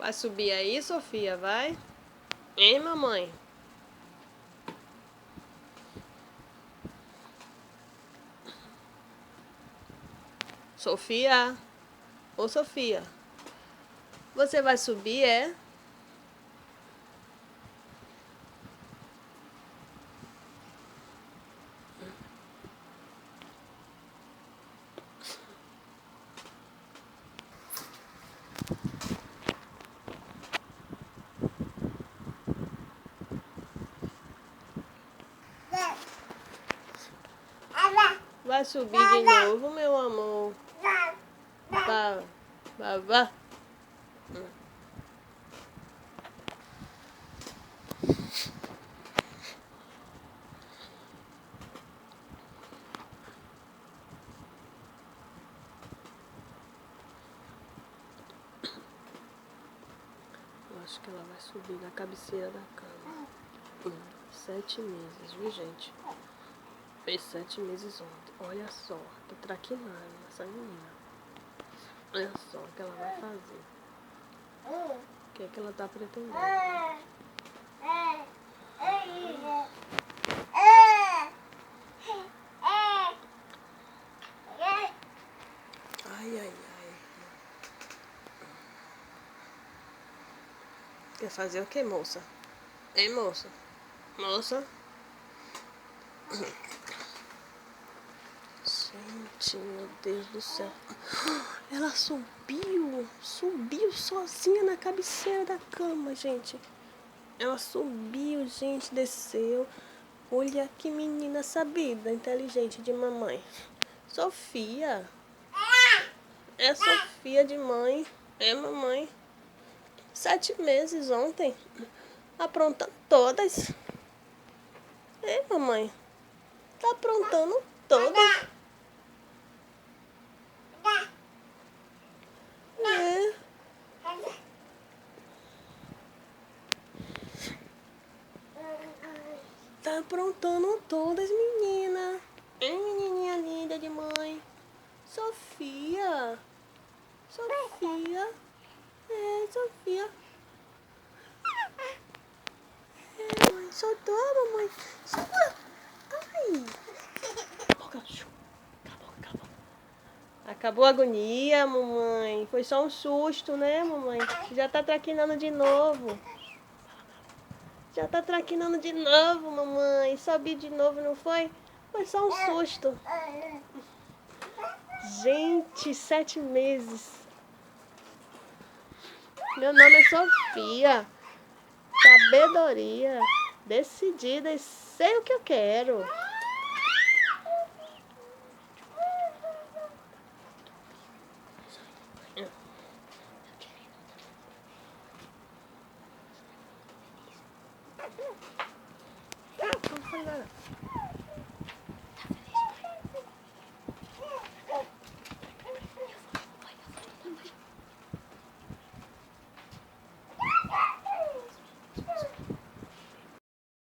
Vai subir aí, Sofia, vai? Hein, mamãe? Sofia? Ô, Sofia? Você vai subir, é? Vai subir de novo, meu amor? Vá, vá, vá. Eu acho que ela vai subir na cabeceira da cama. 7 meses, viu, gente? Fez 7 meses ontem. Olha só, tô traquinando essa menina. Olha só o que ela vai fazer. O que é que ela tá pretendendo? Ai, ai, ai. Quer fazer o que, moça? Hein, moça? Moça? Gente, meu Deus do céu. Ela subiu. Subiu sozinha na cabeceira da cama, gente. Ela subiu, gente, desceu. Olha que menina sabida, inteligente de mamãe. Sofia. É Sofia de mãe. É mamãe. 7 meses ontem. Aprontando todas. É, mamãe. Tá aprontando todas. É. Tá aprontando todas, menina. Hein, menininha linda de mãe. Sofia. Sofia. É, Sofia. É, mãe. Soltou, mamãe. Soltou. Ai. Acabou a agonia, mamãe. Foi só um susto, né, mamãe? Já tá traquinando de novo. Já tá traquinando de novo, mamãe. Sobe de novo, não foi? Foi só um susto. Gente, 7 meses. Meu nome é Sofia. Sabedoria. Decidida e sei o que eu quero. Vamos falar.